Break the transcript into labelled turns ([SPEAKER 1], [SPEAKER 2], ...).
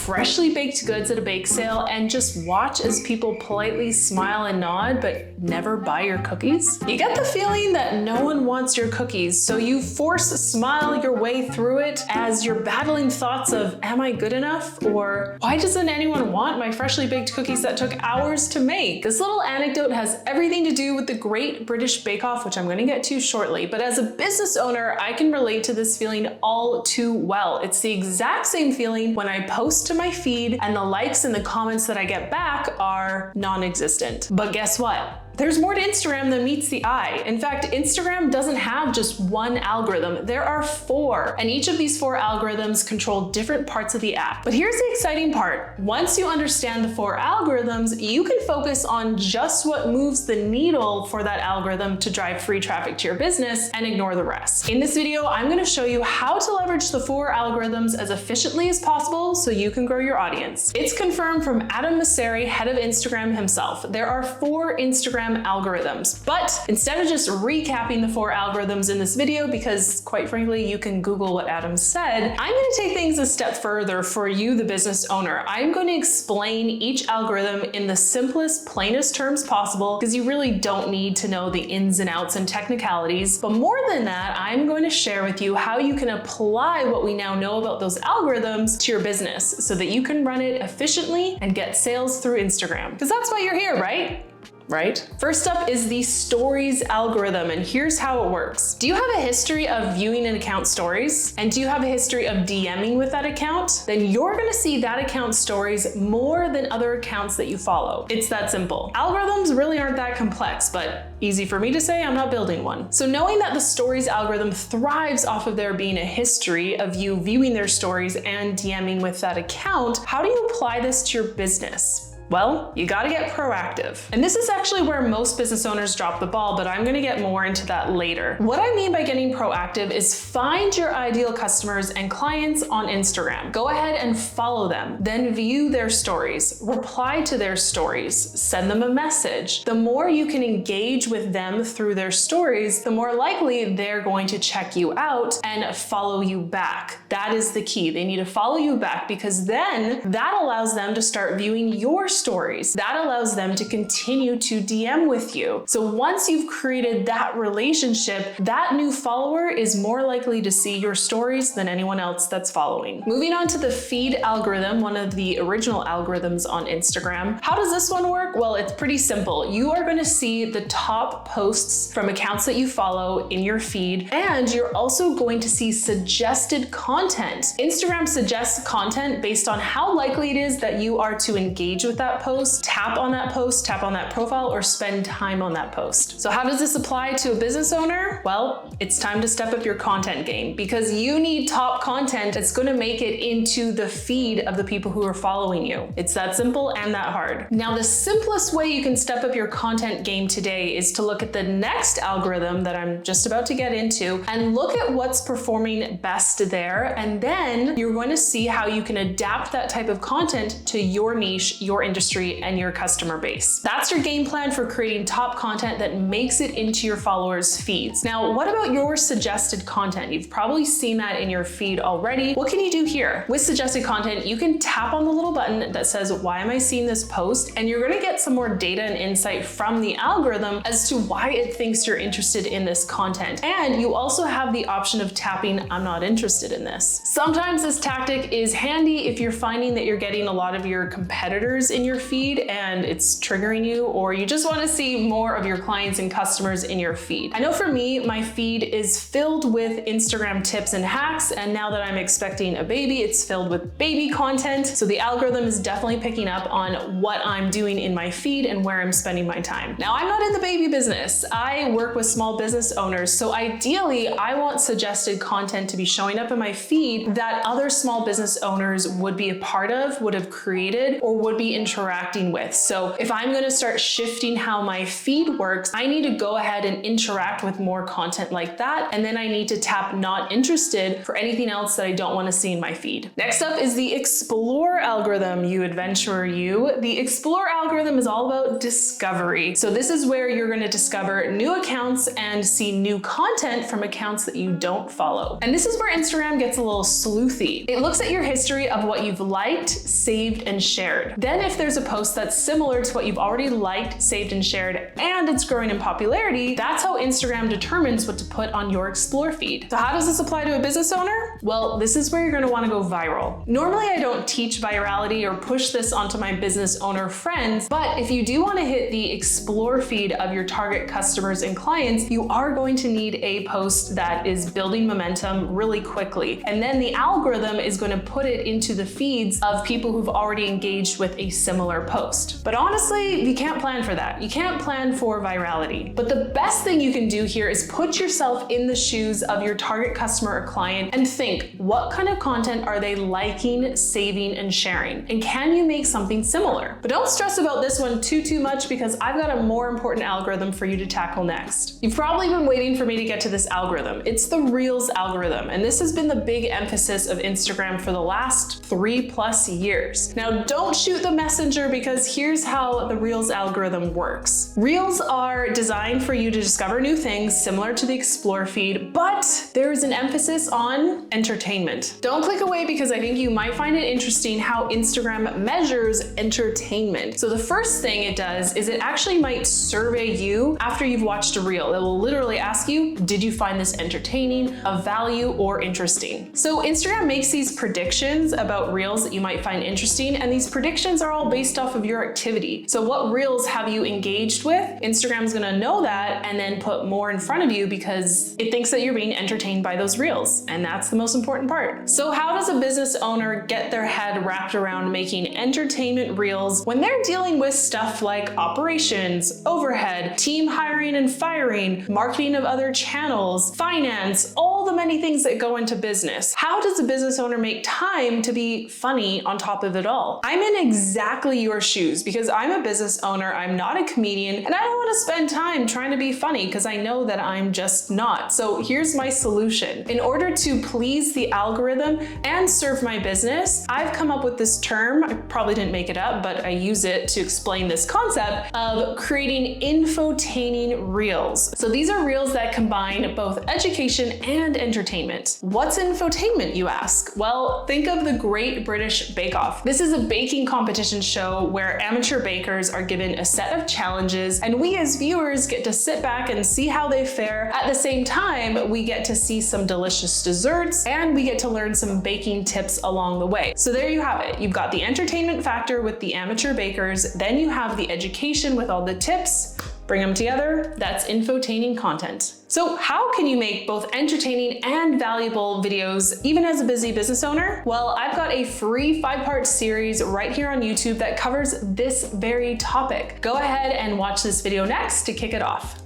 [SPEAKER 1] freshly baked goods at a bake sale and just watch as people politely smile and nod but never buy your cookies? You get the feeling that no one wants your cookies, so you force a smile your way through it as you're battling thoughts of, am I good enough? Or why doesn't anyone want my freshly baked cookies that took hours to make? This little anecdote has everything to do with the Great British Bake Off, which I'm going to get to shortly, but as a business owner, I can relate to this feeling all too well. It's the exact same feeling when I post to my feed and the likes and the comments that I get back are non-existent. But guess what? There's more to Instagram than meets the eye. In fact, Instagram doesn't have just one algorithm. There are 4, and each of these 4 algorithms control different parts of the app. But here's the exciting part. Once you understand the 4 algorithms, you can focus on just what moves the needle for that algorithm to drive free traffic to your business and ignore the rest. In this video, I'm going to show you how to leverage the 4 algorithms as efficiently as possible so you can grow your audience. It's confirmed from Adam Mosseri, head of Instagram himself. There are 4 Instagram algorithms, but instead of just recapping the 4 algorithms in this video, because quite frankly, you can Google what Adam said, I'm going to take things a step further for you, the business owner. I'm going to explain each algorithm in the simplest, plainest terms possible, because you really don't need to know the ins and outs and technicalities. But more than that, I'm going to share with you how you can apply what we now know about those algorithms to your business so that you can run it efficiently and get sales through Instagram. Because that's why you're here, right? First up is the stories algorithm, and here's how it works. Do you have a history of viewing an account's stories? And do you have a history of DMing with that account? Then you're gonna see that account's stories more than other accounts that you follow. It's that simple. Algorithms really aren't that complex, but easy for me to say, I'm not building one. So knowing that the stories algorithm thrives off of there being a history of you viewing their stories and DMing with that account, how do you apply this to your business? Well, you gotta get proactive. And this is actually where most business owners drop the ball, but I'm gonna get more into that later. What I mean by getting proactive is find your ideal customers and clients on Instagram. Go ahead and follow them, then view their stories, reply to their stories, send them a message. The more you can engage with them through their stories, the more likely they're going to check you out and follow you back. That is the key. They need to follow you back because then that allows them to start viewing your stories. That allows them to continue to DM with you. So once you've created that relationship, that new follower is more likely to see your stories than anyone else that's following. Moving on to the feed algorithm, one of the original algorithms on Instagram. How does this one work? Well, it's pretty simple. You are going to see the top posts from accounts that you follow in your feed, and you're also going to see suggested content. Instagram suggests content based on how likely it is that you are to engage with that post, tap on that post, tap on that profile, or spend time on that post. So how does this apply to a business owner? Well, it's time to step up your content game because you need top content that's going to make it into the feed of the people who are following you. It's that simple and that hard. Now, the simplest way you can step up your content game today is to look at the next algorithm that I'm just about to get into and look at what's performing best there. And then you're going to see how you can adapt that type of content to your niche, your industry, and your customer base. That's your game plan for creating top content that makes it into your followers' feeds. Now, what about your suggested content? You've probably seen that in your feed already. What can you do here? With suggested content, you can tap on the little button that says, why am I seeing this post? And you're gonna get some more data and insight from the algorithm as to why it thinks you're interested in this content. And you also have the option of tapping, I'm not interested in this. Sometimes this tactic is handy if you're finding that you're getting a lot of your competitors in your feed and it's triggering you, or you just want to see more of your clients and customers in your feed. I know for me, my feed is filled with Instagram tips and hacks, and now that I'm expecting a baby, it's filled with baby content. So the algorithm is definitely picking up on what I'm doing in my feed and where I'm spending my time. Now, I'm not in the baby business. I work with small business owners. So ideally, I want suggested content to be showing up in my feed that other small business owners would be a part of, would have created, or would be interested interacting with. So if I'm gonna start shifting how my feed works, I need to go ahead and interact with more content like that. And then I need to tap not interested for anything else that I don't wanna see in my feed. Next up is the Explore algorithm, you adventurer you. The Explore algorithm is all about discovery. So this is where you're gonna discover new accounts and see new content from accounts that you don't follow. And this is where Instagram gets a little sleuthy. It looks at your history of what you've liked, saved, and shared. Then if there's a post that's similar to what you've already liked, saved, and shared, and it's growing in popularity, that's how Instagram determines what to put on your Explore feed. So how does this apply to a business owner? Well, this is where you're gonna wanna go viral. Normally I don't teach virality or push this onto my business owner friends, but if you do wanna hit the Explore feed of your target customers and clients, you are going to need a post that is building momentum really quickly. And then the algorithm is going to put it into the feeds of people who've already engaged with a similar post. But honestly, you can't plan for that. You can't plan for virality. But the best thing you can do here is put yourself in the shoes of your target customer or client and think, what kind of content are they liking, saving, and sharing? And can you make something similar? But don't stress about this one too much, because I've got a more important algorithm for you to tackle next. You've probably been waiting for me to get to this algorithm. It's the Reels algorithm, and this has been the big emphasis of Instagram for the last 3+ years. Now, don't shoot the messenger, because here's how the Reels algorithm works. Reels are designed for you to discover new things similar to the Explore feed, but there is an emphasis on entertainment. Don't click away, because I think you might find it interesting how Instagram measures entertainment. So the first thing it does is it actually might survey you after you've watched a reel. It will literally ask you, did you find this entertaining, of value, or interesting? So Instagram makes these predictions about reels that you might find interesting, and these predictions are all based off of your activity. So what reels have you engaged with? Instagram's gonna know that and then put more in front of you because it thinks that you're being entertained by those reels, and that's the most important part. So how does a business owner get their head wrapped around making entertainment reels when they're dealing with stuff like operations, overhead, team hiring and firing, marketing of other channels, finance, all the many things that go into business? How does a business owner make time to be funny on top of it all? I'm in exactly your shoes, because I'm a business owner, I'm not a comedian, and I don't want to spend time trying to be funny because I know that I'm just not. So here's my solution. In order to please the algorithm and serve my business, I've come up with this term. I probably didn't make it up, but I use it to explain this concept of creating infotaining reels. So these are reels that combine both education and entertainment. What's infotainment, you ask? Well, think of the Great British Bake Off. This is a baking competition show where amateur bakers are given a set of challenges, and we as viewers get to sit back and see how they fare. At the same time, we get to see some delicious desserts, and we get to learn some baking tips along the way. So there you have it. You've got the entertainment factor with the amateur bakers, then you have the education with all the tips. Bring them together, that's infotaining content. So how can you make both entertaining and valuable videos even as a busy business owner? Well, I've got a free 5-part series right here on YouTube that covers this very topic. Go ahead and watch this video next to kick it off.